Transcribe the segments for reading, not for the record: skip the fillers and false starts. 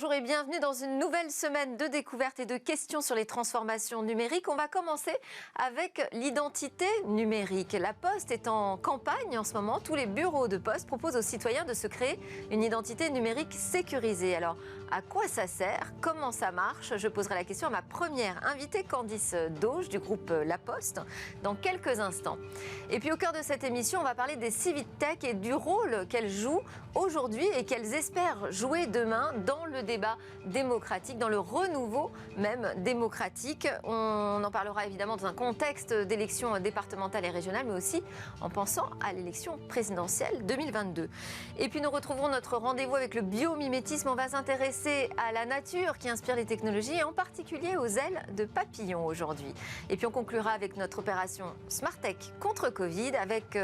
Bonjour et bienvenue dans une nouvelle semaine de découvertes et de questions sur les transformations numériques. On va commencer avec l'identité numérique. La Poste est en campagne en ce moment. Tous les bureaux de poste proposent aux citoyens de se créer une identité numérique sécurisée. Alors, à quoi ça sert? Comment ça marche? Je poserai la question à ma première invitée, Candice Dauge du groupe La Poste, dans quelques instants. Et puis au cœur de cette émission, on va parler des Civitech et du rôle qu'elles jouent aujourd'hui et qu'elles espèrent jouer demain dans le débat démocratique, dans le renouveau même démocratique. On en parlera évidemment dans un contexte d'élections départementales et régionales, mais aussi en pensant à l'élection présidentielle 2022. Et puis nous retrouverons notre rendez-vous avec le biomimétisme. On va s'intéresser à la nature qui inspire les technologies et en particulier aux ailes de papillons aujourd'hui. Et puis on conclura avec notre opération Smartech contre Covid avec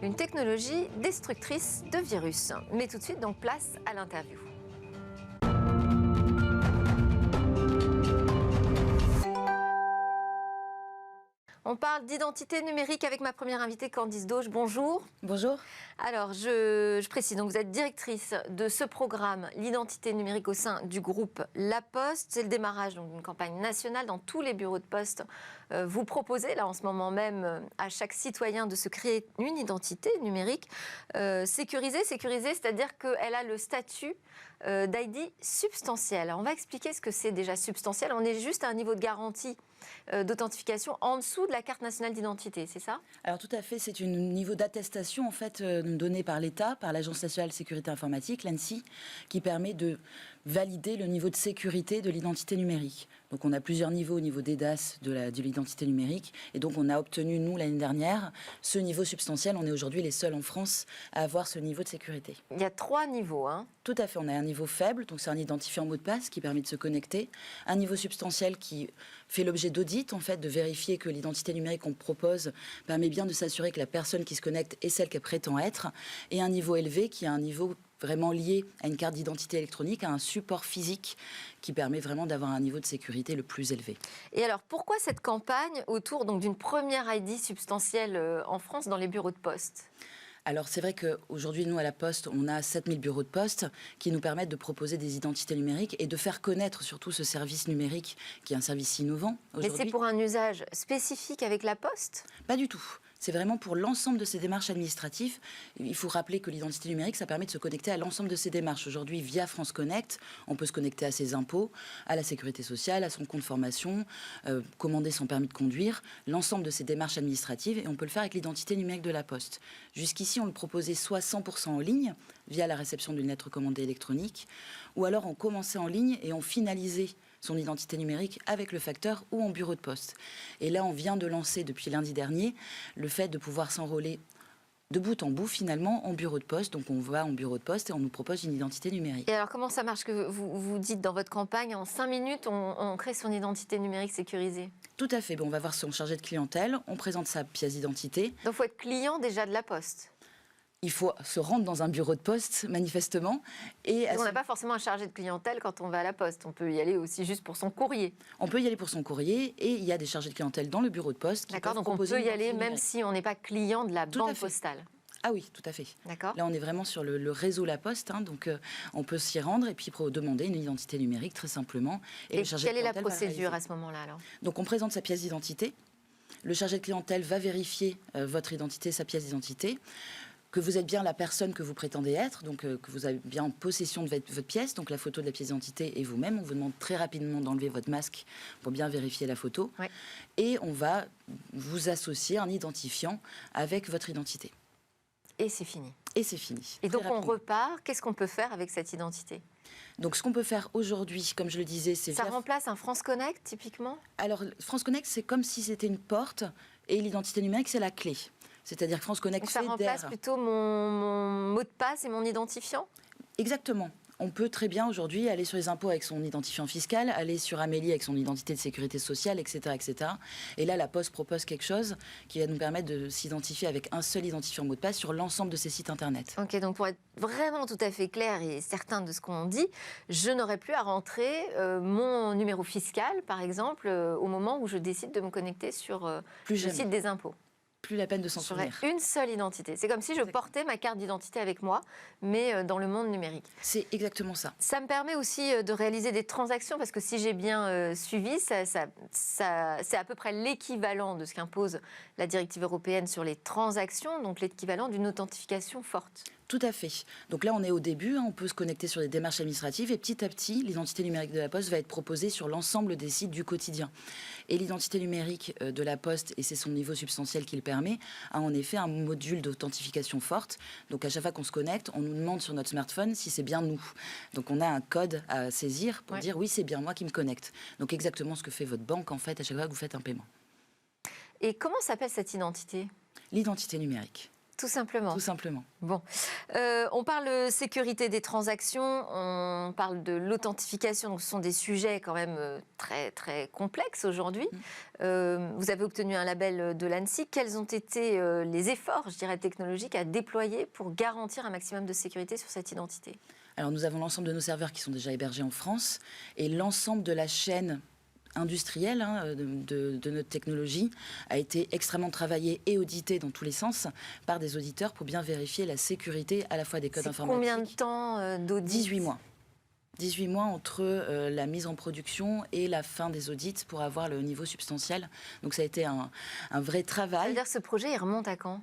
une technologie destructrice de virus. Mais tout de suite, donc place à l'interview. On parle d'identité numérique avec ma première invitée, Candice Dauge. Bonjour. Bonjour. Alors, je précise, donc vous êtes directrice de ce programme, l'identité numérique au sein du groupe La Poste. C'est le démarrage d'une campagne nationale dans tous les bureaux de poste. Vous proposez, là, en ce moment même, à chaque citoyen de se créer une identité numérique sécurisée, c'est-à-dire qu'elle a le statut d'ID substantiel. Alors, on va expliquer ce que c'est déjà substantiel. On est juste à un niveau de garantie d'authentification en dessous de la carte nationale d'identité, c'est ça? Alors tout à fait, c'est un niveau d'attestation en fait donné par l'État, par l'Agence nationale de sécurité informatique, l'ANSSI, qui permet de valider le niveau de sécurité de l'identité numérique. Donc on a plusieurs niveaux au niveau d'EDAS de l'identité numérique, et donc on a obtenu, nous, l'année dernière, ce niveau substantiel. On est aujourd'hui les seuls en France à avoir ce niveau de sécurité. Il y a 3 niveaux, hein? Tout à fait, on a un niveau faible, donc c'est un identifiant mot de passe qui permet de se connecter, un niveau substantiel qui fait l'objet d'audit, en fait, de vérifier que l'identité numérique qu'on propose permet bien de s'assurer que la personne qui se connecte est celle qu'elle prétend être, et un niveau élevé qui est un niveau vraiment lié à une carte d'identité électronique, à un support physique qui permet vraiment d'avoir un niveau de sécurité le plus élevé. Et alors, pourquoi cette campagne autour donc, d'une première ID substantielle en France dans les bureaux de poste ? Alors c'est vrai qu'aujourd'hui, nous, à la Poste, on a 7000 bureaux de poste qui nous permettent de proposer des identités numériques et de faire connaître surtout ce service numérique qui est un service innovant aujourd'hui. Mais c'est pour un usage spécifique avec la Poste ? Pas du tout. C'est vraiment pour l'ensemble de ces démarches administratives. Il faut rappeler que l'identité numérique, ça permet de se connecter à l'ensemble de ces démarches. Aujourd'hui, via France Connect, on peut se connecter à ses impôts, à la sécurité sociale, à son compte formation, commander son permis de conduire, l'ensemble de ces démarches administratives, et on peut le faire avec l'identité numérique de la Poste. Jusqu'ici, on le proposait soit 100% en ligne, via la réception d'une lettre commandée électronique, ou alors on commençait en ligne et on finalisait son identité numérique avec le facteur ou en bureau de poste. Et là, on vient de lancer depuis lundi dernier le fait de pouvoir s'enrôler de bout en bout, finalement, en bureau de poste. Donc, on va en bureau de poste et on nous propose une identité numérique. Et alors, comment ça marche que vous dites dans votre campagne, en 5 minutes, on crée son identité numérique sécurisée? Tout à fait. Bon, on va voir son chargé de clientèle, on présente sa pièce d'identité. Donc, il faut être client déjà de la Poste. Il faut se rendre dans un bureau de poste, manifestement. Et on n'a pas forcément un chargé de clientèle quand on va à la Poste. On peut y aller aussi juste pour son courrier. On peut y aller pour son courrier et il y a des chargés de clientèle dans le bureau de poste. D'accord, donc on peut y aller même si on n'est pas client de la banque postale. Ah oui, tout à fait. D'accord. Là, on est vraiment sur le réseau La Poste, hein, donc on peut s'y rendre et puis demander une identité numérique, très simplement. Et quelle est la procédure à ce moment-là, alors? Donc, on présente sa pièce d'identité. Le chargé de clientèle va vérifier votre identité, sa pièce d'identité, que vous êtes bien la personne que vous prétendez être, donc que vous avez bien en possession de votre pièce, donc la photo de la pièce d'identité et vous-même. On vous demande très rapidement d'enlever votre masque pour bien vérifier la photo. Ouais. Et on va vous associer un identifiant avec votre identité. Et c'est fini. Et c'est fini. Et donc on repart. Qu'est-ce qu'on peut faire avec cette identité ? Donc, ce qu'on peut faire aujourd'hui, comme je le disais, c'est... Ça remplace un France Connect, typiquement ? Alors, France Connect, c'est comme si c'était une porte et l'identité numérique, c'est la clé. C'est-à-dire que France Connect fédère. Donc ça remplace plutôt mon mot de passe et mon identifiant ? Exactement. On peut très bien aujourd'hui aller sur les impôts avec son identifiant fiscal, aller sur Amélie avec son identité de sécurité sociale, etc., etc. Et là, la Poste propose quelque chose qui va nous permettre de s'identifier avec un seul identifiant mot de passe sur l'ensemble de ses sites internet. Ok, donc pour être vraiment tout à fait clair et certain de ce qu'on dit, je n'aurai plus à rentrer mon numéro fiscal, par exemple, au moment où je décide de me connecter sur le site des impôts. plus la peine de s'en J'aurais souvenir. une seule identité. C'est comme si je portais ma carte d'identité avec moi, mais dans le monde numérique. C'est exactement ça. Ça me permet aussi de réaliser des transactions, parce que si j'ai bien suivi, c'est à peu près l'équivalent de ce qu'impose la directive européenne sur les transactions, donc l'équivalent d'une authentification forte. Tout à fait. Donc là, on est au début, on peut se connecter sur des démarches administratives et petit à petit, l'identité numérique de la Poste va être proposée sur l'ensemble des sites du quotidien. Et l'identité numérique de la Poste, et c'est son niveau substantiel qui le permet, a en effet un module d'authentification forte. Donc à chaque fois qu'on se connecte, on nous demande sur notre smartphone si c'est bien nous. Donc on a un code à saisir pour dire oui, c'est bien moi qui me connecte. Donc exactement ce que fait votre banque en fait à chaque fois que vous faites un paiement. Et comment s'appelle cette identité ? L'identité numérique. Tout simplement. Tout simplement. Bon. On parle sécurité des transactions, on parle de l'authentification. Donc ce sont des sujets quand même très, très complexes aujourd'hui. Vous avez obtenu un label de l'ANSSI. Quels ont été les efforts, je dirais, technologiques à déployer pour garantir un maximum de sécurité sur cette identité ? Alors nous avons l'ensemble de nos serveurs qui sont déjà hébergés en France et l'ensemble de la chaîne industrielle de notre technologie a été extrêmement travaillée et auditée dans tous les sens par des auditeurs pour bien vérifier la sécurité à la fois des codes informatiques. Combien de temps d'audit ? 18 mois. 18 mois entre la mise en production et la fin des audits pour avoir le niveau substantiel. Donc ça a été un vrai travail. Ça veut dire que ce projet, il remonte à quand ?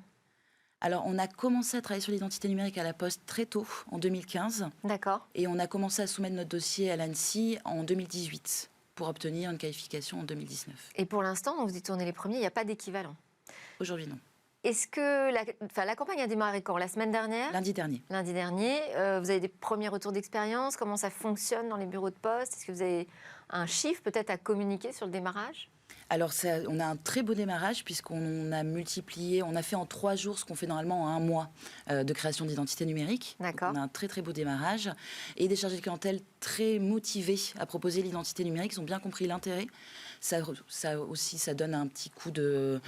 Alors, on a commencé à travailler sur l'identité numérique à la Poste très tôt, en 2015. D'accord. Et on a commencé à soumettre notre dossier à l'ANSSI en 2018. Pour obtenir une qualification en 2019. Et pour l'instant, donc vous y tournez les premiers, il n'y a pas d'équivalent. Aujourd'hui, non. Est-ce que la campagne a démarré quand ? La semaine dernière ? Lundi dernier. Lundi dernier. Vous avez des premiers retours d'expérience ? Comment ça fonctionne dans les bureaux de poste ? Est-ce que vous avez un chiffre peut-être à communiquer sur le démarrage ? Alors, on a un très beau démarrage puisqu'on a multiplié, on a fait en 3 jours ce qu'on fait normalement en 1 mois de création d'identité numérique. D'accord. Donc, on a un très très beau démarrage et des chargés de clientèle très motivés à proposer l'identité numérique. Ils ont bien compris l'intérêt. Ça aussi, ça donne un petit coup de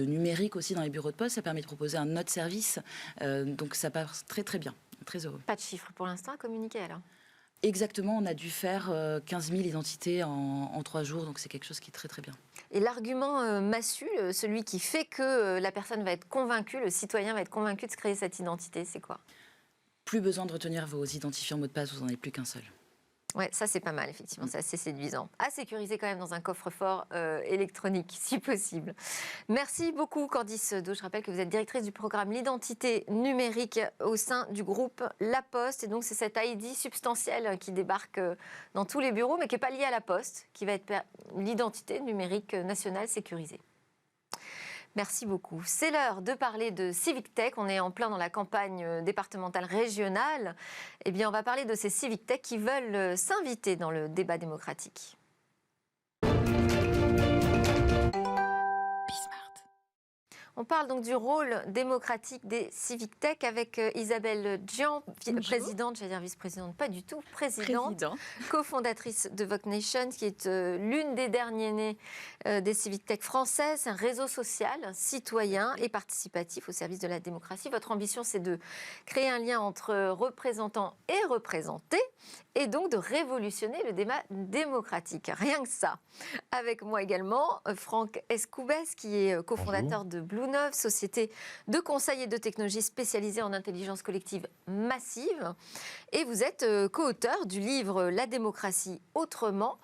numérique aussi dans les bureaux de poste. Ça permet de proposer un autre service. Donc, ça passe très très bien. Très heureux. Pas de chiffre pour l'instant à communiquer alors ? Exactement, on a dû faire 15 000 identités en 3 jours, donc c'est quelque chose qui est très très bien. Et l'argument massu, celui qui fait que la personne va être convaincue, le citoyen va être convaincu de se créer cette identité, c'est quoi ? Plus besoin de retenir vos identifiants mots de passe, vous n'en avez plus qu'un seul. Ouais, ça c'est pas mal, effectivement, c'est assez séduisant. À sécuriser quand même dans un coffre-fort électronique, si possible. Merci beaucoup, Candice Do. Je rappelle que vous êtes directrice du programme L'identité numérique au sein du groupe La Poste. Et donc c'est cet ID substantiel qui débarque dans tous les bureaux, mais qui n'est pas lié à La Poste, qui va être l'identité numérique nationale sécurisée. Merci beaucoup. C'est l'heure de parler de Civic Tech. On est en plein dans la campagne départementale régionale. Eh bien, on va parler de ces Civic Tech qui veulent s'inviter dans le débat démocratique. On parle donc du rôle démocratique des Civic Tech avec Isabelle Dian, présidente, j'allais dire vice-présidente, pas du tout, présidente, cofondatrice de Vote Nation, qui est l'une des dernières nées des Civic Tech françaises, un réseau social, citoyen et participatif au service de la démocratie. Votre ambition, c'est de créer un lien entre représentants et représentés, et donc de révolutionner le débat démocratique. Rien que ça. Avec moi également, Franck Escoubès, qui est cofondateur de Bluenove, société de conseil et de technologie spécialisée en intelligence collective massive. Et vous êtes co-auteur du livre La démocratie autrement,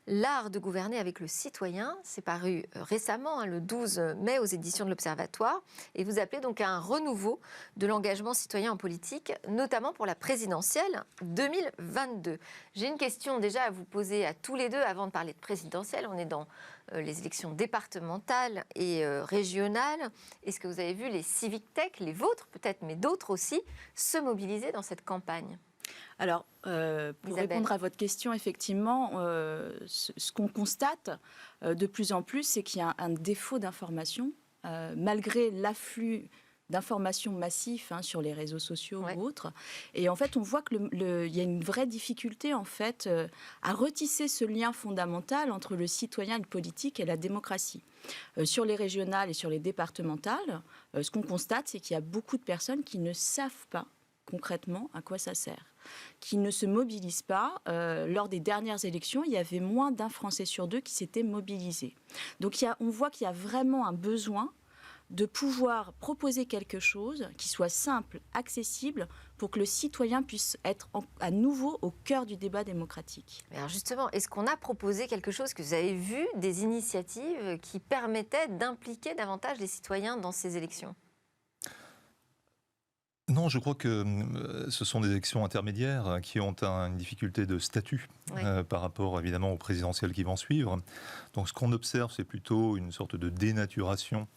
l'art de gouverner avec le citoyen. C'est paru récemment, le 12 mai, aux éditions de l'Observatoire. Et vous appelez donc à un renouveau de l'engagement citoyen en politique, notamment pour la présidentielle 2022. J'ai une question déjà à vous poser à tous les deux avant de parler de présidentielle. On est dans les élections départementales et régionales. Est-ce que vous avez vu les Civic Tech, les vôtres peut-être, mais d'autres aussi, se mobiliser dans cette campagne ? Alors, pour répondre à votre question, effectivement, ce qu'on constate de plus en plus, c'est qu'il y a un défaut d'information, malgré l'afflux d'informations massives sur les réseaux sociaux ou autres. Et en fait, on voit qu'il y a une vraie difficulté en fait, à retisser ce lien fondamental entre le citoyen, le politique et la démocratie. Sur les régionales et sur les départementales, ce qu'on constate, c'est qu'il y a beaucoup de personnes qui ne savent pas concrètement à quoi ça sert, qui ne se mobilisent pas. Lors des dernières élections, il y avait moins d'un Français sur 2 qui s'était mobilisé. Donc on voit qu'il y a vraiment un besoin de pouvoir proposer quelque chose qui soit simple, accessible, pour que le citoyen puisse être à nouveau au cœur du débat démocratique. Mais alors justement, est-ce qu'on a proposé quelque chose que vous avez vu, des initiatives qui permettaient d'impliquer davantage les citoyens dans ces élections ? Non, je crois que ce sont des élections intermédiaires qui ont une difficulté de statut par rapport évidemment aux présidentielles qui vont suivre. Donc ce qu'on observe, c'est plutôt une sorte de dénaturation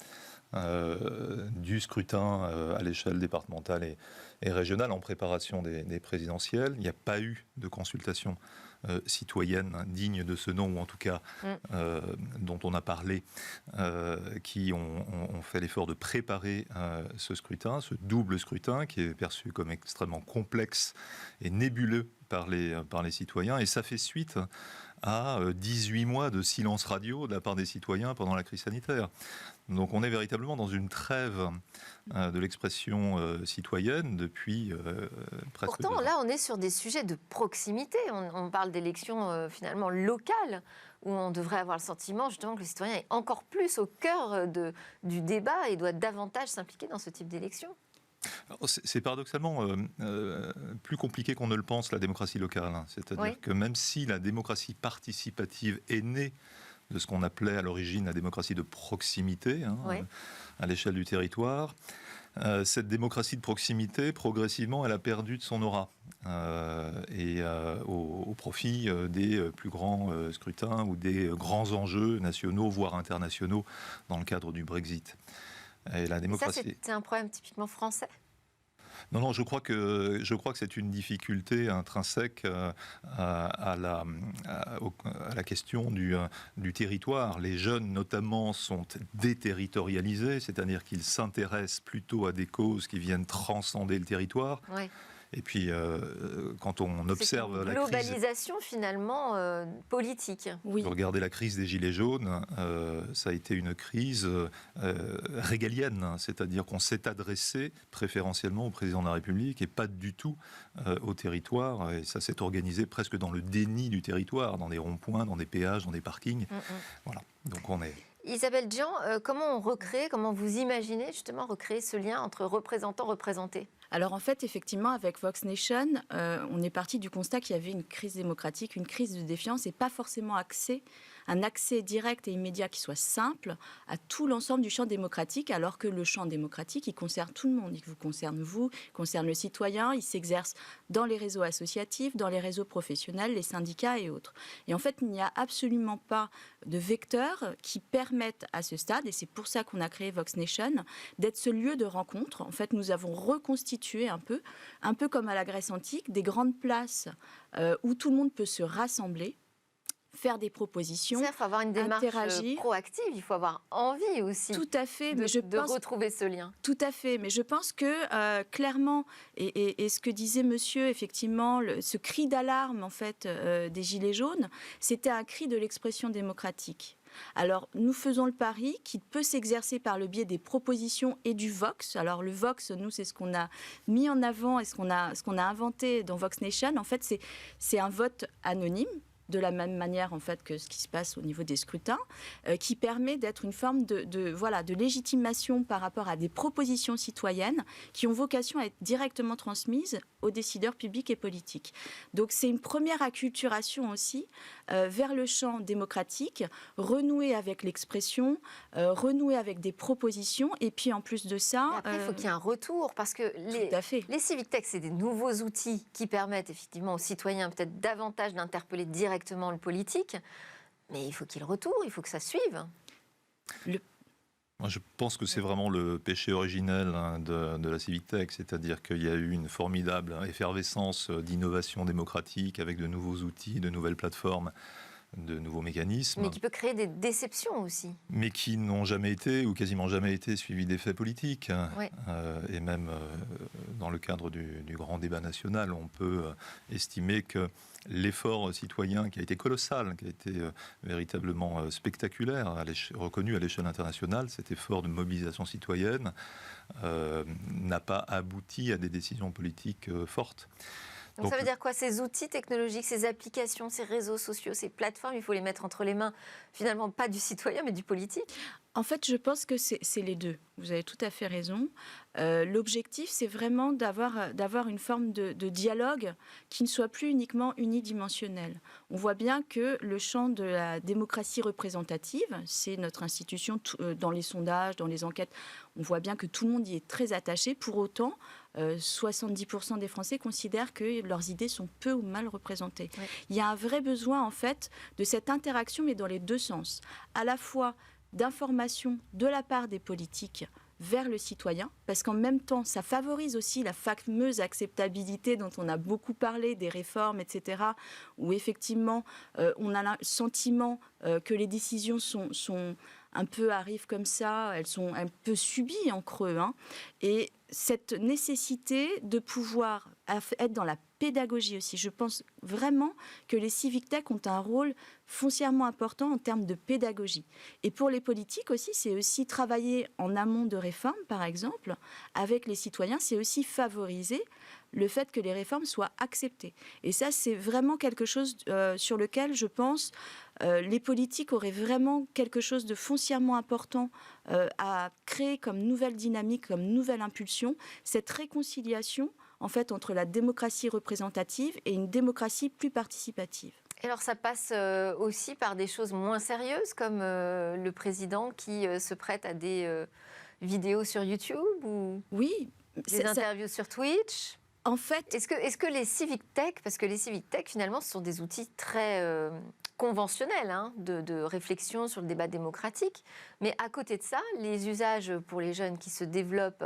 du scrutin à l'échelle départementale et régionale en préparation des présidentielles. Il n'y a pas eu de consultation citoyenne digne de ce nom, ou en tout cas dont on a parlé, qui ont fait l'effort de préparer ce scrutin, ce double scrutin qui est perçu comme extrêmement complexe et nébuleux par les citoyens. Et ça fait suite à 18 mois de silence radio de la part des citoyens pendant la crise sanitaire. Donc on est véritablement dans une trêve de l'expression citoyenne depuis presque 2 ans. Pourtant, là, on est sur des sujets de proximité. On parle d'élections finalement locales, où on devrait avoir le sentiment justement que le citoyen est encore plus au cœur du débat et doit davantage s'impliquer dans ce type d'élection. C'est paradoxalement plus compliqué qu'on ne le pense, la démocratie locale. C'est-à-dire que même si la démocratie participative est née de ce qu'on appelait à l'origine la démocratie de proximité, à l'échelle du territoire, cette démocratie de proximité, progressivement, elle a perdu de son aura au profit des plus grands scrutins ou des grands enjeux nationaux, voire internationaux, dans le cadre du Brexit. Et la démocratie... Ça, c'est un problème typiquement français ? Non, je crois que c'est une difficulté intrinsèque à la question du territoire. Les jeunes, notamment, sont déterritorialisés, c'est-à-dire qu'ils s'intéressent plutôt à des causes qui viennent transcender le territoire. Oui. Et puis, quand on observe la globalisation finalement politique. Oui. Vous regardez la crise des Gilets jaunes, ça a été une crise régalienne, c'est-à-dire qu'on s'est adressé préférentiellement au président de la République et pas du tout au territoire. Et ça s'est organisé presque dans le déni du territoire, dans des ronds-points, dans des péages, dans des parkings. Voilà. Donc on est... Isabelle Dian, comment vous imaginez justement recréer ce lien entre représentants et représentés ? Alors en fait, effectivement, avec Vox Nation, on est parti du constat qu'il y avait une crise démocratique, une crise de défiance et pas forcément un accès direct et immédiat qui soit simple à tout l'ensemble du champ démocratique, alors que le champ démocratique, il concerne tout le monde. Il vous concerne vous, il concerne le citoyen, il s'exerce dans les réseaux associatifs, dans les réseaux professionnels, les syndicats et autres. Et en fait, il n'y a absolument pas de vecteurs qui permettent à ce stade, et c'est pour ça qu'on a créé Vox Nation, d'être ce lieu de rencontre. En fait, nous avons reconstitué un peu comme à la Grèce antique, des grandes places où tout le monde peut se rassembler, faire des propositions, il faut avoir une démarche proactive, il faut avoir envie aussi. Tout à fait, de retrouver ce lien. Tout à fait, mais je pense que clairement, et ce que disait monsieur, effectivement, ce cri d'alarme en fait des Gilets jaunes, c'était un cri de l'expression démocratique. Alors, nous faisons le pari qui peut s'exercer par le biais des propositions et du Vox. Alors, le Vox, nous, c'est ce qu'on a mis en avant et ce qu'on a inventé dans Vox Nation. En fait, c'est un vote anonyme, de la même manière en fait que ce qui se passe au niveau des scrutins, qui permet d'être une forme de légitimation par rapport à des propositions citoyennes qui ont vocation à être directement transmises aux décideurs publics et politiques. Donc c'est une première acculturation aussi vers le champ démocratique, renouer avec l'expression, renouer avec des propositions, et puis en plus de ça... Et après, il faut qu'il y ait un retour, parce que les civic tech, c'est des nouveaux outils qui permettent effectivement aux citoyens peut-être davantage d'interpeller directement le politique, mais il faut qu'il y ait le retour, il faut que ça suive. Moi, je pense que c'est vraiment le péché originel de la civic tech, c'est-à-dire qu'il y a eu une formidable effervescence d'innovation démocratique avec de nouveaux outils, de nouvelles plateformes, de nouveaux mécanismes. Mais qui peut créer des déceptions aussi. Mais qui n'ont jamais été, ou quasiment jamais été, suivis d'effets politiques. Oui. Et même dans le cadre du grand débat national, on peut estimer que l'effort citoyen qui a été colossal, qui a été véritablement spectaculaire, reconnu à l'échelle internationale, cet effort de mobilisation citoyenne n'a pas abouti à des décisions politiques fortes. Donc ça veut dire quoi? Ces outils technologiques, ces applications, ces réseaux sociaux, ces plateformes, il faut les mettre entre les mains, finalement, pas du citoyen, mais du politique? En fait, je pense que c'est les deux. Vous avez tout à fait raison. L'objectif, c'est vraiment d'avoir une forme de dialogue qui ne soit plus uniquement unidimensionnel. On voit bien que le champ de la démocratie représentative, c'est notre institution dans les sondages, dans les enquêtes, on voit bien que tout le monde y est très attaché. Pour autant, 70% des Français considèrent que leurs idées sont peu ou mal représentées. Ouais. Il y a un vrai besoin, en fait, de cette interaction, mais dans les deux sens. À la fois d'information de la part des politiques vers le citoyen, parce qu'en même temps, ça favorise aussi la fameuse acceptabilité dont on a beaucoup parlé, des réformes, etc., où effectivement, on a le sentiment que les décisions sont un peu arrivent comme ça, elles sont un peu subies en creux. Et cette nécessité de pouvoir être dans la pédagogie aussi. Je pense vraiment que les civic tech ont un rôle foncièrement important en termes de pédagogie. Et pour les politiques aussi, c'est aussi travailler en amont de réformes, par exemple, avec les citoyens, c'est aussi favoriser le fait que les réformes soient acceptées. Et ça, c'est vraiment quelque chose sur lequel, je pense, les politiques auraient vraiment quelque chose de foncièrement important à créer comme nouvelle dynamique, comme nouvelle impulsion, cette réconciliation en fait, entre la démocratie représentative et une démocratie plus participative. Et alors, ça passe aussi par des choses moins sérieuses, comme le président qui se prête à des vidéos sur YouTube ou oui, des interviews sur Twitch. En fait, est-ce que les civic tech, parce que les civic tech, finalement, ce sont des outils très conventionnels de réflexion sur le débat démocratique, mais à côté de ça, les usages pour les jeunes qui se développent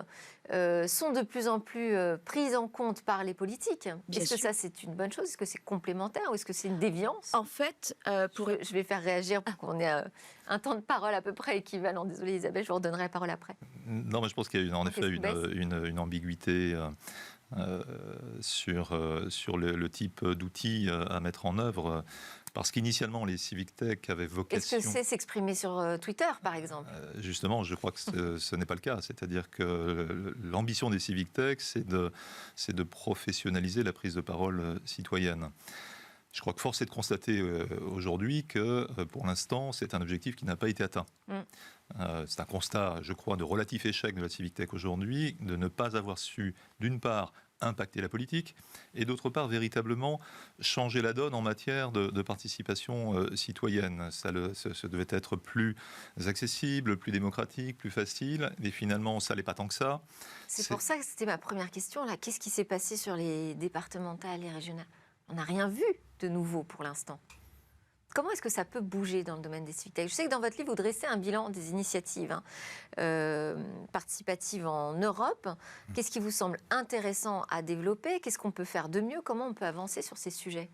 sont de plus en plus pris en compte par les politiques. Est-ce que ça, c'est une bonne chose? Est-ce que c'est complémentaire ou est-ce que c'est une déviance? En fait, je vais faire réagir pour qu'on ait un temps de parole à peu près équivalent. Désolée Isabelle, je vous redonnerai la parole après. Non, mais je pense qu'il y a en effet une ambiguïté sur le type d'outils à mettre en œuvre. Parce qu'initialement, les civic tech avaient vocation... Est-ce que c'est s'exprimer sur Twitter, par exemple? Justement, je crois que ce n'est pas le cas. C'est-à-dire que l'ambition des civic tech, c'est de professionnaliser la prise de parole citoyenne. Je crois que force est de constater aujourd'hui que, pour l'instant, c'est un objectif qui n'a pas été atteint. C'est un constat, je crois, de relatif échec de la civic tech aujourd'hui, de ne pas avoir su, d'une part, impacter la politique, et d'autre part, véritablement changer la donne en matière de participation citoyenne. Ça devait être plus accessible, plus démocratique, plus facile, et finalement, ça n'est pas tant que ça. C'est pour ça que c'était ma première question, là. Qu'est-ce qui s'est passé sur les départementales et régionales? On n'a rien vu de nouveau pour l'instant. Comment est-ce que ça peut bouger dans le domaine des civic tech? Je sais que dans votre livre, vous dressez un bilan des initiatives participatives en Europe. Qu'est-ce qui vous semble intéressant à développer? Qu'est-ce qu'on peut faire de mieux? Comment on peut avancer sur ces sujets?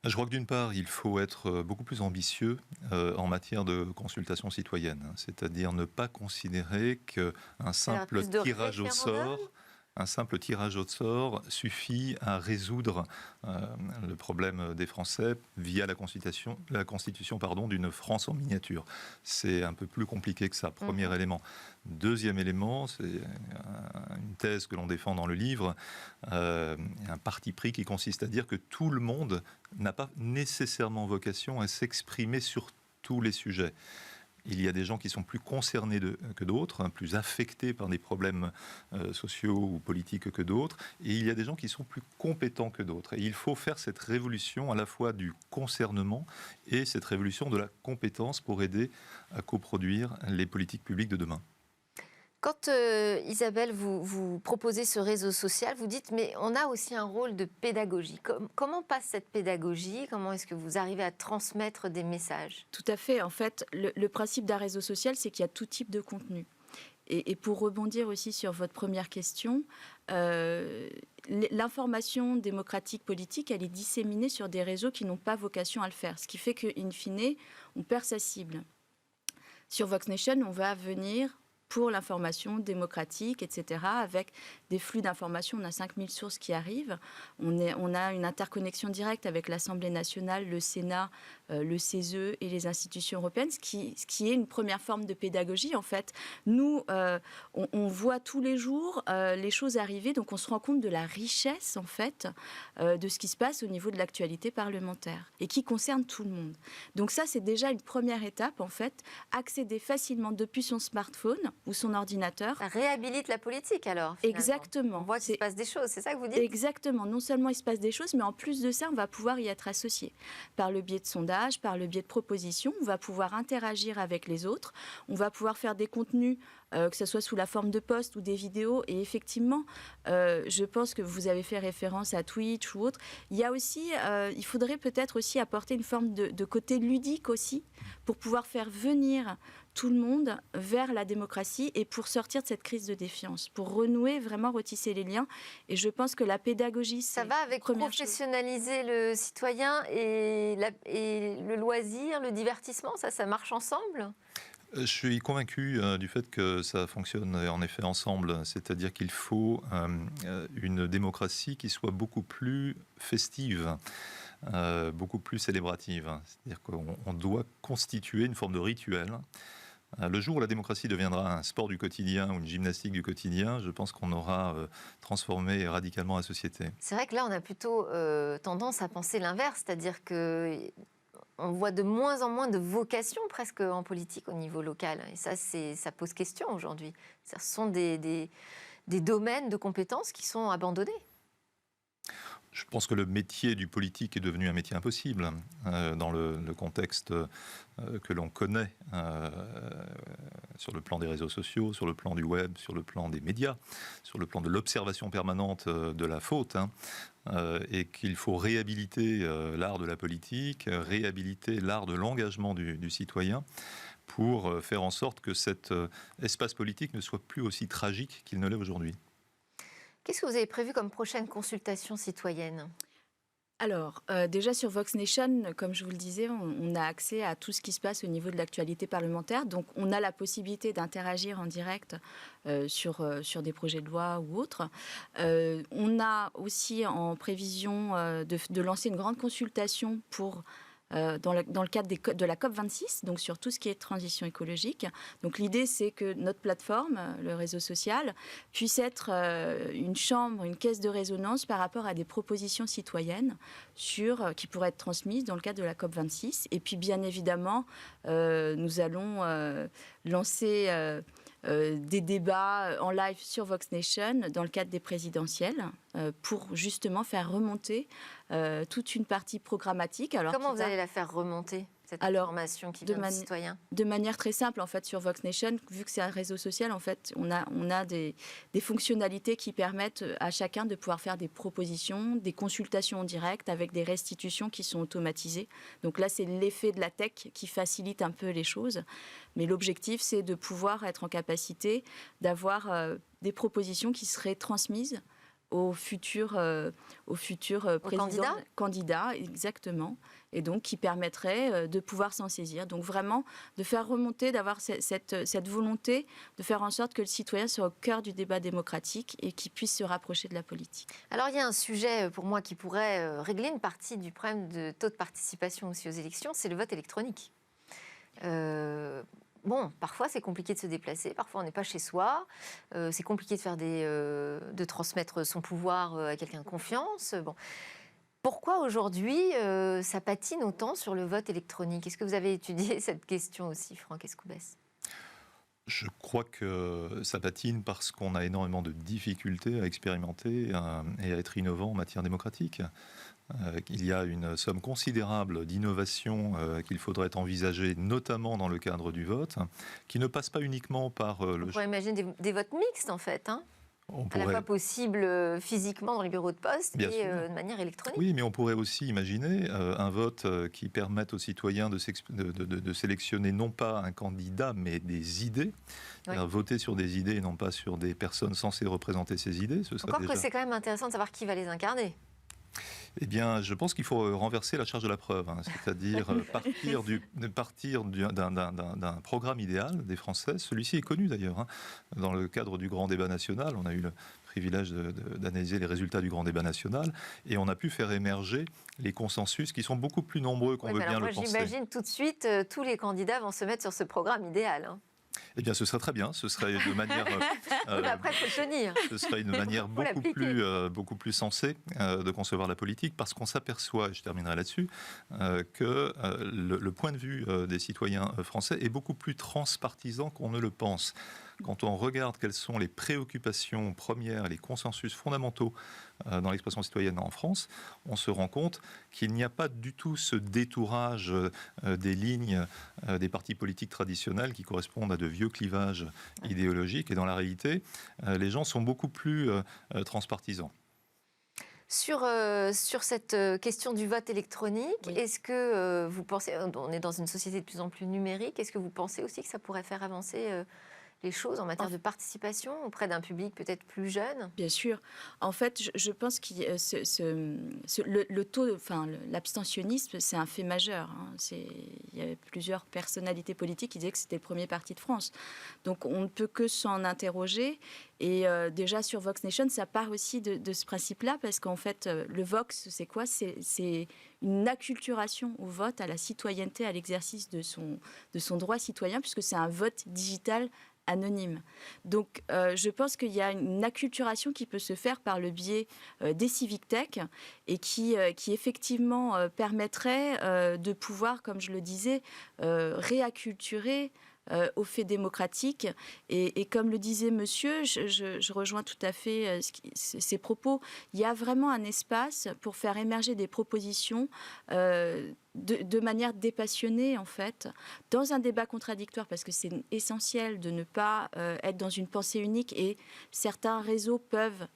Je crois que d'une part, il faut être beaucoup plus ambitieux en matière de consultation citoyenne. C'est-à-dire ne pas considérer qu'un simple tirage au sort... Un simple tirage au sort suffit à résoudre le problème des Français via la constitution d'une France en miniature. C'est un peu plus compliqué que ça, premier élément. Deuxième élément, c'est une thèse que l'on défend dans le livre, un parti pris qui consiste à dire que tout le monde n'a pas nécessairement vocation à s'exprimer sur tous les sujets. Il y a des gens qui sont plus concernés que d'autres, plus affectés par des problèmes sociaux ou politiques que d'autres, et il y a des gens qui sont plus compétents que d'autres. Et il faut faire cette révolution à la fois du concernement et cette révolution de la compétence pour aider à coproduire les politiques publiques de demain. Quand, Isabelle, vous proposez ce réseau social, vous dites, mais on a aussi un rôle de pédagogie. Comment passe cette pédagogie? Comment est-ce que vous arrivez à transmettre des messages? Tout à fait. En fait, le principe d'un réseau social, c'est qu'il y a tout type de contenu. Et pour rebondir aussi sur votre première question, l'information démocratique politique, elle est disséminée sur des réseaux qui n'ont pas vocation à le faire. Ce qui fait qu'in fine, on perd sa cible. Sur Vox Nation, on va venir pour l'information démocratique, etc., avec des flux d'informations. On a 5000 sources qui arrivent. On a une interconnexion directe avec l'Assemblée nationale, le Sénat, le CESE et les institutions européennes, ce qui est une première forme de pédagogie, en fait. Nous, on voit tous les jours les choses arriver, donc on se rend compte de la richesse, en fait, de ce qui se passe au niveau de l'actualité parlementaire et qui concerne tout le monde. Donc ça, c'est déjà une première étape, en fait, accéder facilement depuis son smartphone ou son ordinateur. Ça réhabilite la politique, alors, finalement. Exactement. On voit qu'il se passe des choses, c'est ça que vous dites? Exactement. Non seulement il se passe des choses, mais en plus de ça, on va pouvoir y être associé. Par le biais de sondages, par le biais de propositions, on va pouvoir interagir avec les autres, on va pouvoir faire des contenus, que ce soit sous la forme de posts ou des vidéos. Et effectivement, je pense que vous avez fait référence à Twitch ou autre. Il y a aussi, il faudrait peut-être aussi apporter une forme de côté ludique aussi, pour pouvoir faire venir tout le monde vers la démocratie et pour sortir de cette crise de défiance, pour renouer, vraiment retisser les liens. Et je pense que la pédagogie, c'est ça va avec professionnaliser le citoyen et le loisir, le divertissement, ça marche ensemble? Je suis convaincu du fait que ça fonctionne en effet ensemble, c'est-à-dire qu'il faut une démocratie qui soit beaucoup plus festive, beaucoup plus célébrative. C'est-à-dire qu'on doit constituer une forme de rituel. Le jour où la démocratie deviendra un sport du quotidien ou une gymnastique du quotidien, je pense qu'on aura transformé radicalement la société. C'est vrai que là, on a plutôt tendance à penser l'inverse, c'est-à-dire que on voit de moins en moins de vocations presque en politique au niveau local. Et ça pose question aujourd'hui. Ce sont des domaines de compétences qui sont abandonnés. Je pense que le métier du politique est devenu un métier impossible dans le contexte que l'on connaît sur le plan des réseaux sociaux, sur le plan du web, sur le plan des médias, sur le plan de l'observation permanente de la faute, et qu'il faut réhabiliter l'art de la politique, réhabiliter l'art de l'engagement du citoyen pour faire en sorte que cet espace politique ne soit plus aussi tragique qu'il ne l'est aujourd'hui. Qu'est-ce que vous avez prévu comme prochaine consultation citoyenne ? Alors, déjà sur Vox Nation, comme je vous le disais, on a accès à tout ce qui se passe au niveau de l'actualité parlementaire. Donc, on a la possibilité d'interagir en direct sur des projets de loi ou autres. On a aussi en prévision de lancer une grande consultation pour... dans le cadre de la COP26, donc sur tout ce qui est transition écologique. Donc l'idée, c'est que notre plateforme, le réseau social, puisse être une chambre, une caisse de résonance par rapport à des propositions citoyennes qui pourraient être transmises dans le cadre de la COP26. Et puis, bien évidemment, nous allons lancer... des débats en live sur Vox Nation dans le cadre des présidentielles pour justement faire remonter toute une partie programmatique. Alors, comment vous allez la faire remonter, cette information qui vient des citoyens ? De manière très simple, en fait, sur Vox Nation, vu que c'est un réseau social, en fait, on a des fonctionnalités qui permettent à chacun de pouvoir faire des propositions, des consultations en direct avec des restitutions qui sont automatisées. Donc là, c'est l'effet de la tech qui facilite un peu les choses. Mais l'objectif, c'est de pouvoir être en capacité d'avoir des propositions qui seraient transmises aux futurs candidats, exactement, et donc qui permettraient de pouvoir s'en saisir. Donc vraiment, de faire remonter, d'avoir cette volonté de faire en sorte que le citoyen soit au cœur du débat démocratique et qu'il puisse se rapprocher de la politique. Alors il y a un sujet pour moi qui pourrait régler une partie du problème de taux de participation aussi aux élections, c'est le vote électronique. Bon, parfois c'est compliqué de se déplacer, parfois on n'est pas chez soi, c'est compliqué de faire de transmettre son pouvoir à quelqu'un de confiance. Bon. Pourquoi aujourd'hui ça patine autant sur le vote électronique ? Est-ce que vous avez étudié cette question aussi, Franck Escoubès ? Je crois que ça patine parce qu'on a énormément de difficultés à expérimenter et à être innovant en matière démocratique. Il y a une somme considérable d'innovations qu'il faudrait envisager, notamment dans le cadre du vote, qui ne passe pas uniquement par On pourrait imaginer des votes mixtes, en fait, à la fois possible physiquement dans les bureaux de poste et de manière électronique. Oui, mais on pourrait aussi imaginer un vote qui permette aux citoyens de sélectionner non pas un candidat, mais des idées. Oui. Voter sur des idées et non pas sur des personnes censées représenter ces idées. Encore que c'est quand même intéressant de savoir qui va les incarner. Eh bien, je pense qu'il faut renverser la charge de la preuve, c'est-à-dire partir d'un programme idéal des Français. Celui-ci est connu d'ailleurs. Dans le cadre du grand débat national, on a eu le privilège d'analyser les résultats du grand débat national et on a pu faire émerger les consensus qui sont beaucoup plus nombreux qu'on veut bien le penser. J'imagine tout de suite, tous les candidats vont se mettre sur ce programme idéal. Eh bien, ce serait très bien. Ce serait de manière. Après, il faut le tenir. Ce serait une manière beaucoup plus sensée de concevoir la politique, parce qu'on s'aperçoit, et je terminerai là-dessus, que le point de vue des citoyens français est beaucoup plus transpartisan qu'on ne le pense. Quand on regarde quelles sont les préoccupations premières, les consensus fondamentaux dans l'expression citoyenne en France, on se rend compte qu'il n'y a pas du tout ce détourage des lignes des partis politiques traditionnels qui correspondent à de vieux clivages idéologiques. Et dans la réalité, les gens sont beaucoup plus transpartisans. Sur cette question du vote électronique, oui. Est-ce que vous pensez, on est dans une société de plus en plus numérique, est-ce que vous pensez aussi que ça pourrait faire avancer les choses en matière de participation auprès d'un public peut-être plus jeune? Bien sûr. En fait, je pense que le taux, l'abstentionnisme, c'est un fait majeur. Il y a plusieurs personnalités politiques qui disaient que c'était le premier parti de France. Donc, on ne peut que s'en interroger. Et déjà, sur Vox Nation, ça part aussi de ce principe-là, parce qu'en fait, le Vox, c'est quoi ? C'est une acculturation au vote, à la citoyenneté, à l'exercice de son droit citoyen, puisque c'est un vote digital anonyme. Donc, je pense qu'il y a une acculturation qui peut se faire par le biais des civic tech et qui effectivement permettrait de pouvoir, comme je le disais, réacculturer aux faits démocratiques. Et comme le disait monsieur, je rejoins tout à fait ses propos. Il y a vraiment un espace pour faire émerger des propositions de manière dépassionnée, en fait, dans un débat contradictoire, parce que c'est essentiel de ne pas être dans une pensée unique, et certains réseaux peuvent,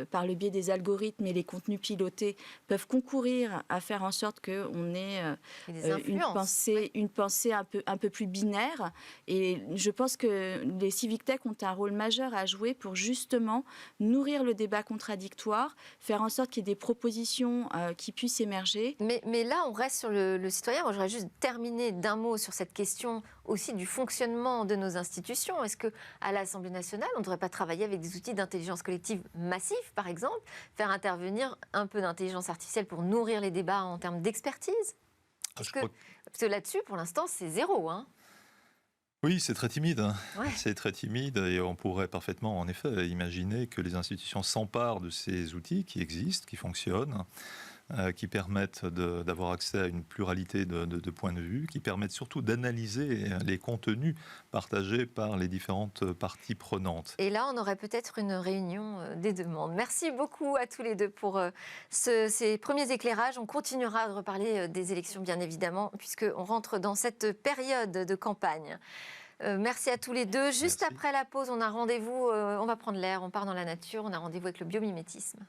par le biais des algorithmes et les contenus pilotés, peuvent concourir à faire en sorte qu'on ait une pensée un peu plus binaire. Et je pense que les civic tech ont un rôle majeur à jouer pour justement nourrir le débat contradictoire, faire en sorte qu'il y ait des propositions qui puissent émerger. Mais là, on reste sur le citoyen. Moi, j'aurais juste terminé d'un mot sur cette question aussi du fonctionnement de nos institutions. Est-ce qu'à l'Assemblée nationale, on ne devrait pas travailler avec des outils d'intelligence collective massifs, par exemple, faire intervenir un peu d'intelligence artificielle pour nourrir les débats en termes d'expertise? Parce que là-dessus, pour l'instant, c'est zéro. Oui, c'est très timide. Ouais. C'est très timide et on pourrait parfaitement, en effet, imaginer que les institutions s'emparent de ces outils qui existent, qui fonctionnent, qui permettent d'avoir accès à une pluralité de points de vue, qui permettent surtout d'analyser les contenus partagés par les différentes parties prenantes. Et là, on aurait peut-être une réunion des demandes. Merci beaucoup à tous les deux pour ces premiers éclairages. On continuera de reparler des élections, bien évidemment, puisqu'on rentre dans cette période de campagne. Merci à tous les deux. Juste après la pause, on a rendez-vous, on va prendre l'air, on part dans la nature, on a rendez-vous avec le biomimétisme.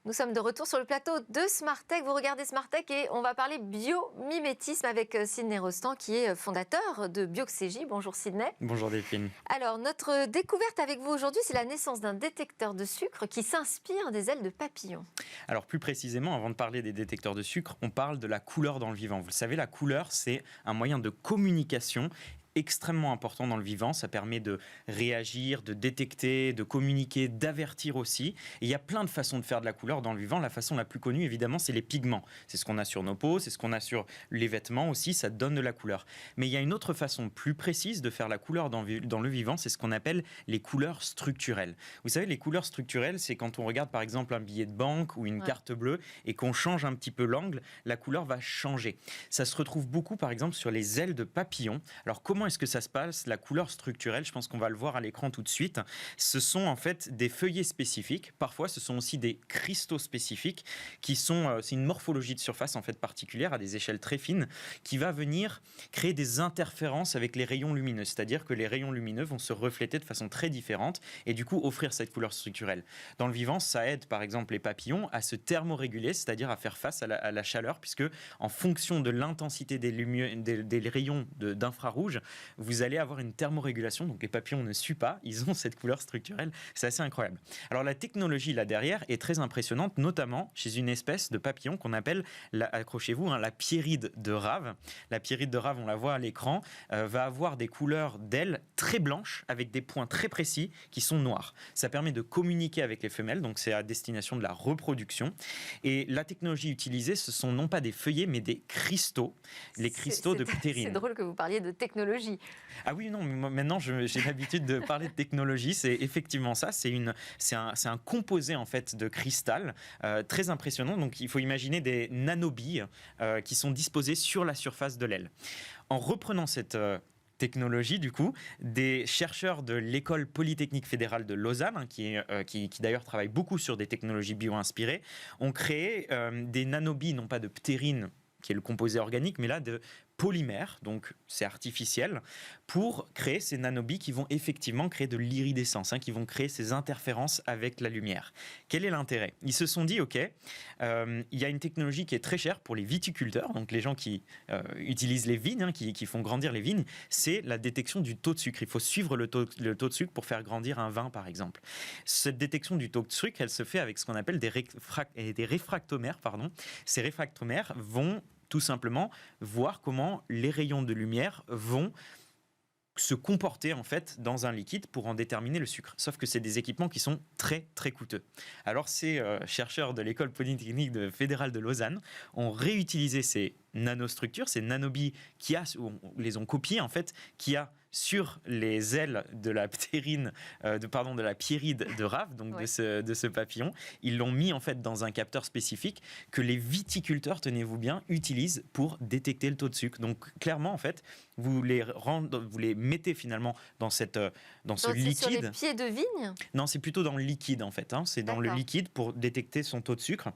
Nous sommes de retour sur le plateau de Smart Tech. Vous regardez Smart Tech et on va parler biomimétisme avec Sidney Rostand, qui est fondateur de Bioxégie. Bonjour Sidney. Bonjour Delphine. Alors, notre découverte avec vous aujourd'hui, c'est la naissance d'un détecteur de sucre qui s'inspire des ailes de papillon. Alors, plus précisément, avant de parler des détecteurs de sucre, on parle de la couleur dans le vivant. Vous le savez, la couleur, c'est un moyen de communication extrêmement important dans le vivant. Ça permet de réagir, de détecter, de communiquer, d'avertir aussi. Et il y a plein de façons de faire de la couleur dans le vivant. La façon la plus connue, évidemment, c'est les pigments. C'est ce qu'on a sur nos peaux, c'est ce qu'on a sur les vêtements aussi, ça donne de la couleur. Mais il y a une autre façon plus précise de faire la couleur dans le vivant, c'est ce qu'on appelle les couleurs structurelles. Vous savez, les couleurs structurelles, c'est quand on regarde par exemple un billet de banque ou une carte bleue et qu'on change un petit peu l'angle, la couleur va changer. Ça se retrouve beaucoup par exemple sur les ailes de papillons. Alors comment est-ce que ça se passe? La couleur structurelle, je pense qu'on va le voir à l'écran tout de suite. Ce sont en fait des feuillets spécifiques. Parfois, ce sont aussi des cristaux spécifiques qui sont, c'est une morphologie de surface en fait particulière à des échelles très fines qui va venir créer des interférences avec les rayons lumineux. C'est-à-dire que les rayons lumineux vont se refléter de façon très différente et du coup offrir cette couleur structurelle. Dans le vivant, ça aide par exemple les papillons à se thermoréguler, c'est-à-dire à faire face à la chaleur, puisque en fonction de l'intensité des rayons d'infrarouge, vous allez avoir une thermorégulation. Donc les papillons ne suent pas, ils ont cette couleur structurelle. C'est assez incroyable. Alors la technologie là derrière est très impressionnante, notamment chez une espèce de papillon qu'on appelle, accrochez-vous, la pierride de rave. La pierride de rave, on la voit à l'écran, va avoir des couleurs d'ailes très blanches avec des points très précis qui sont noirs. Ça permet de communiquer avec les femelles, donc c'est à destination de la reproduction. Et la technologie utilisée, ce sont non pas des feuillets, mais des cristaux, les cristaux de ptérine. C'est drôle que vous parliez de technologie. Ah oui, non, mais moi, maintenant j'ai l'habitude de parler de technologie, c'est effectivement ça, c'est un composé en fait de cristal très impressionnant. Donc il faut imaginer des nanobilles qui sont disposées sur la surface de l'aile. En reprenant cette technologie, du coup, des chercheurs de l'École Polytechnique Fédérale de Lausanne, qui d'ailleurs travaillent beaucoup sur des technologies bio-inspirées, ont créé des nanobilles, non pas de ptérine, qui est le composé organique, mais là de polymère, donc c'est artificiel, pour créer ces nanobilles qui vont effectivement créer de l'iridescence, qui vont créer ces interférences avec la lumière. Quel est l'intérêt ? Ils se sont dit, ok, il y a une technologie qui est très chère pour les viticulteurs, donc les gens qui utilisent les vignes, qui font grandir les vignes, c'est la détection du taux de sucre. Il faut suivre le taux de sucre pour faire grandir un vin, par exemple. Cette détection du taux de sucre, elle se fait avec ce qu'on appelle des réfractomères. Ces réfractomères vont tout simplement voir comment les rayons de lumière vont se comporter en fait dans un liquide pour en déterminer le sucre. Sauf que c'est des équipements qui sont très très coûteux. Alors ces chercheurs de l'École Polytechnique Fédérale de Lausanne ont réutilisé ces nanostructures, ces nanobilles les ont copiées en fait, qui a sur les ailes de la ptérine, de la pierride de rave, donc ouais, de ce papillon. Ils l'ont mis en fait dans un capteur spécifique que les viticulteurs, tenez-vous bien, utilisent pour détecter le taux de sucre. Donc clairement en fait, vous les mettez finalement dans ce liquide. Sur les pieds de vigne ? Non, c'est plutôt dans le liquide en fait. C'est dans le liquide pour détecter son taux de sucre.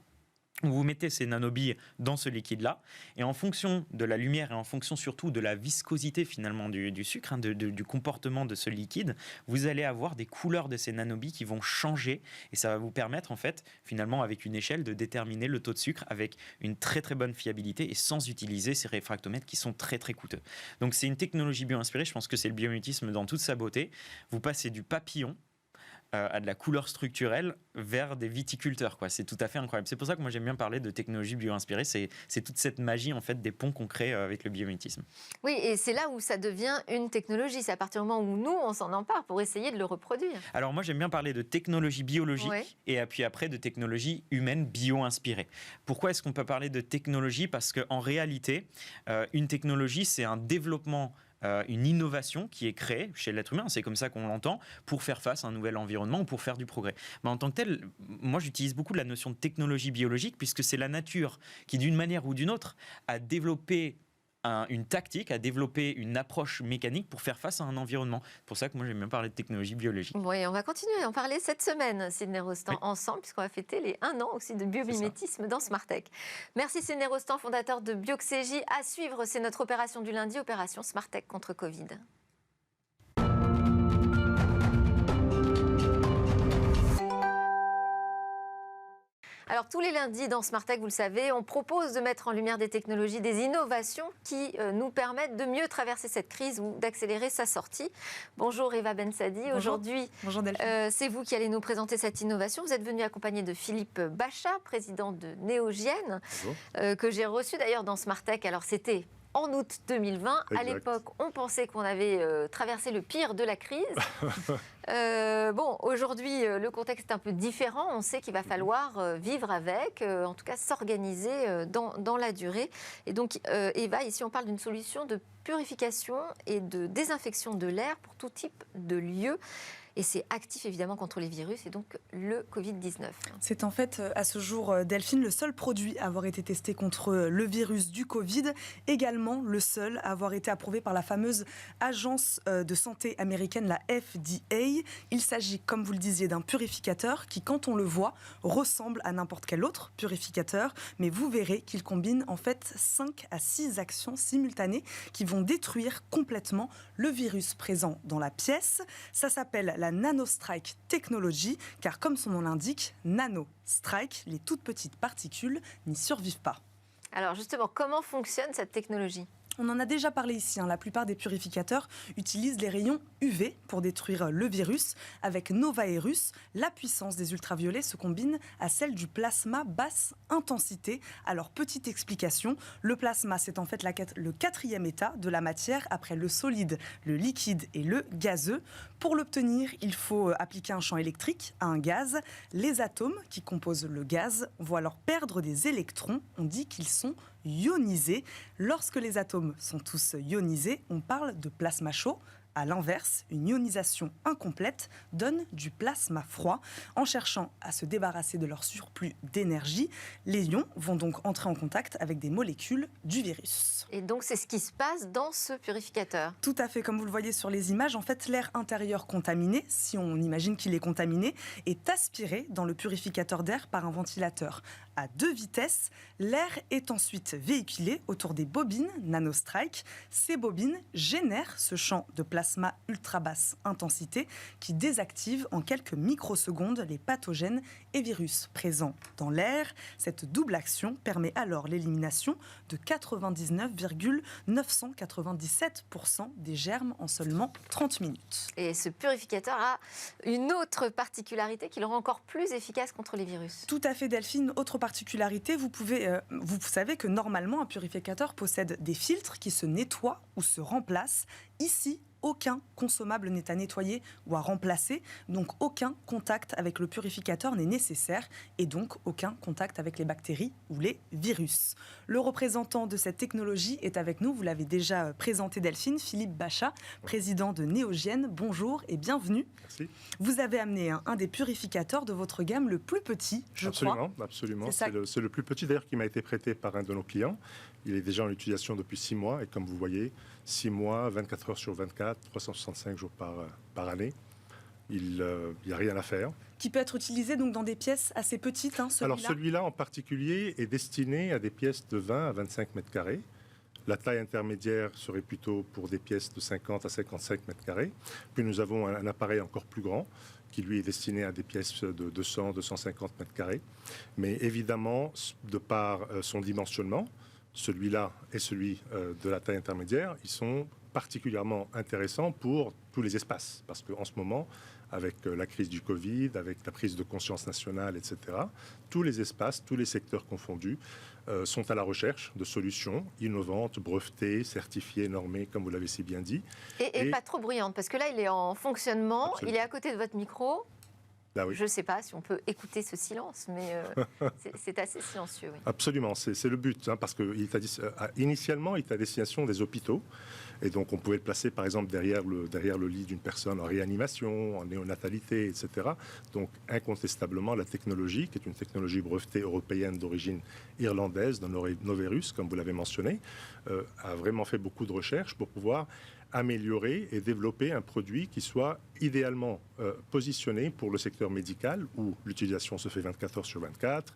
Vous mettez ces nanobilles dans ce liquide-là, et en fonction de la lumière et en fonction surtout de la viscosité finalement du sucre, du comportement de ce liquide, vous allez avoir des couleurs de ces nanobilles qui vont changer, et ça va vous permettre en fait finalement avec une échelle de déterminer le taux de sucre avec une très très bonne fiabilité et sans utiliser ces réfractomètres qui sont très très coûteux. Donc c'est une technologie bio-inspirée, je pense que c'est le biomimétisme dans toute sa beauté. Vous passez du papillon à de la couleur structurelle vers des viticulteurs, quoi. C'est tout à fait incroyable. C'est pour ça que moi j'aime bien parler de technologie bio-inspirée. C'est toute cette magie en fait des ponts qu'on crée avec le biomimétisme. Oui, et c'est là où ça devient une technologie. C'est à partir du moment où nous on s'en empare pour essayer de le reproduire. Alors moi j'aime bien parler de technologie biologique et puis après de technologie humaine bio-inspirée. Pourquoi est-ce qu'on peut parler de technologie ? Parce qu'en réalité, une technologie c'est un développement, une innovation qui est créée chez l'être humain, c'est comme ça qu'on l'entend, pour faire face à un nouvel environnement ou pour faire du progrès. Mais en tant que tel, moi j'utilise beaucoup la notion de technologie biologique puisque c'est la nature qui, d'une manière ou d'une autre, a développé une tactique, a développé une approche mécanique pour faire face à un environnement. C'est pour ça que moi j'aime bien parler de technologie biologique. Oui, on va continuer à en parler cette semaine, Sidney Rostand, ensemble, puisqu'on va fêter les 1 an aussi de biomimétisme dans Smartech. Merci Sidney Rostand, fondateur de Bioxégie. À suivre, c'est notre opération du lundi, opération Smartech contre Covid. Alors tous les lundis dans Smartech, vous le savez, on propose de mettre en lumière des technologies, des innovations qui nous permettent de mieux traverser cette crise ou d'accélérer sa sortie. Bonjour Eva Bensadi. Aujourd'hui, c'est vous qui allez nous présenter cette innovation. Vous êtes venu accompagné de Philippe Bachat, président de Néogienne, que j'ai reçu d'ailleurs dans Smartech. Alors c'était en août 2020. Exact. À l'époque, on pensait qu'on avait traversé le pire de la crise. Aujourd'hui, le contexte est un peu différent. On sait qu'il va falloir vivre avec, en tout cas s'organiser dans la durée. Et donc, Eva, ici, on parle d'une solution de purification et de désinfection de l'air pour tout type de lieu. Et c'est actif évidemment contre les virus et donc le Covid-19. C'est en fait à ce jour, Delphine, le seul produit à avoir été testé contre le virus du Covid, également le seul à avoir été approuvé par la fameuse agence de santé américaine, la FDA. Il s'agit, comme vous le disiez, d'un purificateur qui, quand on le voit, ressemble à n'importe quel autre purificateur, mais vous verrez qu'il combine en fait 5 à 6 actions simultanées qui vont détruire complètement le virus présent dans la pièce. Ça s'appelle la NanoStrike Technology, car comme son nom l'indique, NanoStrike, les toutes petites particules n'y survivent pas. Alors justement, comment fonctionne cette technologie ? On en a déjà parlé ici, la plupart des purificateurs utilisent les rayons UV pour détruire le virus. Avec Novaerus, la puissance des ultraviolets se combine à celle du plasma basse intensité. Alors, petite explication, le plasma, c'est en fait le 4e état de la matière après le solide, le liquide et le gazeux. Pour l'obtenir, il faut appliquer un champ électrique à un gaz. Les atomes qui composent le gaz vont alors perdre des électrons. On dit qu'ils sont ionisés. Lorsque les atomes sont tous ionisés, on parle de plasma chaud. À l'inverse, une ionisation incomplète donne du plasma froid. En cherchant à se débarrasser de leur surplus d'énergie, les ions vont donc entrer en contact avec des molécules du virus. Et donc c'est ce qui se passe dans ce purificateur. Tout à fait, comme vous le voyez sur les images, en fait l'air intérieur contaminé, si on imagine qu'il est contaminé, est aspiré dans le purificateur d'air par un ventilateur. À 2 vitesses, l'air est ensuite véhiculé autour des bobines NanoStrike. Ces bobines génèrent ce champ de plasma ultra basse intensité qui désactive en quelques microsecondes les pathogènes et virus présents dans l'air. Cette double action permet alors l'élimination de 99,997% des germes en seulement 30 minutes. Et ce purificateur a une autre particularité qui le rend encore plus efficace contre les virus. Tout à fait, Delphine. Autre particularité, vous savez que normalement un purificateur possède des filtres qui se nettoient ou se remplacent. Ici, aucun consommable n'est à nettoyer ou à remplacer, donc aucun contact avec le purificateur n'est nécessaire et donc aucun contact avec les bactéries ou les virus. Le représentant de cette technologie est avec nous, vous l'avez déjà présenté Delphine, Philippe Bachat, président de Néogène. Bonjour et bienvenue. Merci. Vous avez amené un des purificateurs de votre gamme, le plus petit, je crois. Absolument. C'est le plus petit d'ailleurs qui m'a été prêté par un de nos clients. Il est déjà en utilisation depuis 6 mois et comme vous voyez, 6 mois, 24 heures sur 24, 365 jours par année. Il n'y a rien à faire. Qui peut être utilisé donc dans des pièces assez petites, celui-là. Alors celui-là en particulier est destiné à des pièces de 20 à 25 mètres carrés. La taille intermédiaire serait plutôt pour des pièces de 50 à 55 mètres carrés. Puis nous avons un appareil encore plus grand qui lui est destiné à des pièces de 200, 250 mètres carrés. Mais évidemment, de par son dimensionnement, celui-là et celui de la taille intermédiaire, ils sont particulièrement intéressants pour tous les espaces. Parce qu'en ce moment, avec la crise du Covid, avec la prise de conscience nationale, etc., tous les espaces, tous les secteurs confondus, sont à la recherche de solutions innovantes, brevetées, certifiées, normées, comme vous l'avez si bien dit. Et pas trop bruyantes, parce que là, il est en fonctionnement, absolument. Il est à côté de votre micro. Là, oui. Je ne sais pas si on peut écouter ce silence, mais c'est assez silencieux. Oui. Absolument, c'est le but, parce qu'initialement, il est à destination des hôpitaux. Et donc, on pouvait le placer, par exemple, derrière le lit d'une personne en réanimation, en néonatalité, etc. Donc, incontestablement, la technologie, qui est une technologie brevetée européenne d'origine irlandaise, de Novaerus, comme vous l'avez mentionné, a vraiment fait beaucoup de recherches pour pouvoir améliorer et développer un produit qui soit idéalement positionné pour le secteur médical, où l'utilisation se fait 24 heures sur 24.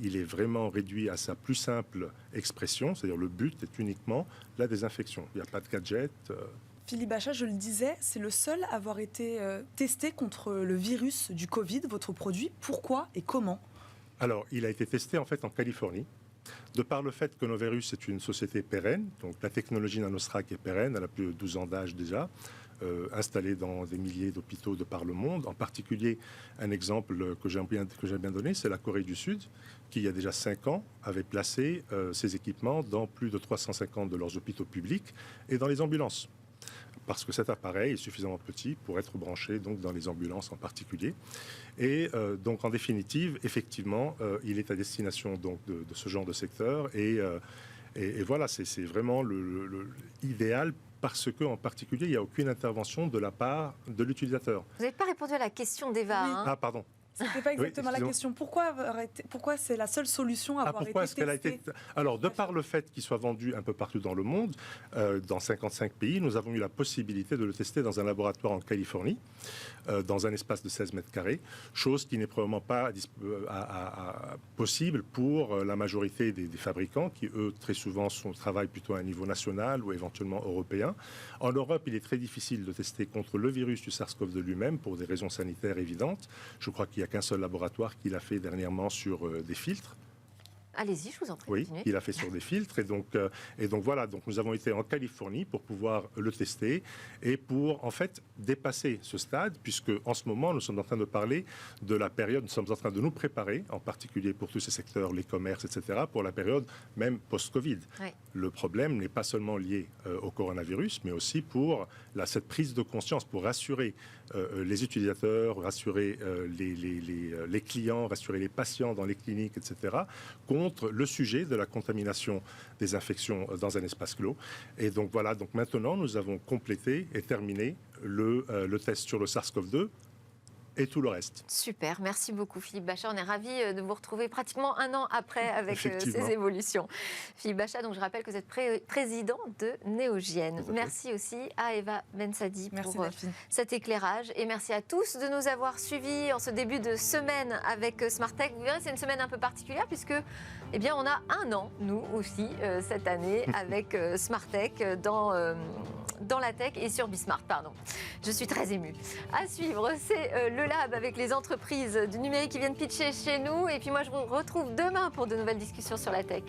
Il est vraiment réduit à sa plus simple expression, c'est-à-dire le but est uniquement la désinfection. Il n'y a pas de gadget. Philippe Bachat, je le disais, c'est le seul à avoir été testé contre le virus du Covid, votre produit. Pourquoi et comment ? Alors, il a été testé en fait en Californie. De par le fait que Novaerus est une société pérenne, donc la technologie NanoStrike est pérenne, elle a plus de 12 ans d'âge déjà, installée dans des milliers d'hôpitaux de par le monde. En particulier, un exemple que j'aime bien donner, c'est la Corée du Sud, qui il y a déjà 5 ans avait placé ses équipements dans plus de 350 de leurs hôpitaux publics et dans les ambulances. Parce que cet appareil est suffisamment petit pour être branché donc, dans les ambulances en particulier. Et donc, en définitive, effectivement, il est à destination donc, de ce genre de secteur. Et voilà, c'est vraiment l'idéal parce qu'en particulier, il n'y a aucune intervention de la part de l'utilisateur. Vous n'avez pas répondu à la question d'Eva. Oui. Ah, pardon. Ce n'était pas exactement la question. Pourquoi c'est la seule solution à avoir été testée ? Alors, de par le fait qu'il soit vendu un peu partout dans le monde, dans 55 pays, nous avons eu la possibilité de le tester dans un laboratoire en Californie, dans un espace de 16 mètres carrés, chose qui n'est probablement pas possible pour la majorité des fabricants qui, eux, très souvent, travaillent plutôt à un niveau national ou éventuellement européen. En Europe, il est très difficile de tester contre le virus du SARS-CoV-2 lui-même pour des raisons sanitaires évidentes. Je crois qu'il n'y a qu'un seul laboratoire qui l'a fait dernièrement sur des filtres. Allez-y, je vous en prie. Oui, continuez. il a fait sur des filtres. Et donc voilà, donc nous avons été en Californie pour pouvoir le tester et pour en fait dépasser ce stade, puisque en ce moment, nous sommes en train de parler de la période, nous sommes en train de nous préparer, en particulier pour tous ces secteurs, les commerces, etc., pour la période même post-Covid. Oui. Le problème n'est pas seulement lié au coronavirus, mais aussi pour cette prise de conscience, pour rassurer les utilisateurs, rassurer les clients, rassurer les patients dans les cliniques, etc., contre le sujet de la contamination des infections dans un espace clos. Et donc voilà, donc maintenant nous avons complété et terminé le test sur le SARS-CoV-2 et tout le reste. Super, merci beaucoup Philippe Bachat. On est ravis de vous retrouver pratiquement un an après avec ces évolutions. Philippe Bachat, donc je rappelle que vous êtes président de Néogène. Merci aussi à Eva Bensadi pour cet éclairage. Et merci à tous de nous avoir suivis en ce début de semaine avec Smartech. Vous verrez, c'est une semaine un peu particulière puisque eh bien, on a un an, nous aussi, cette année, avec Smartech dans la tech et sur Bismart, pardon. Je suis très émue. À suivre, c'est le Lab avec les entreprises du numérique qui viennent pitcher chez nous. Et puis moi, je vous retrouve demain pour de nouvelles discussions sur la tech.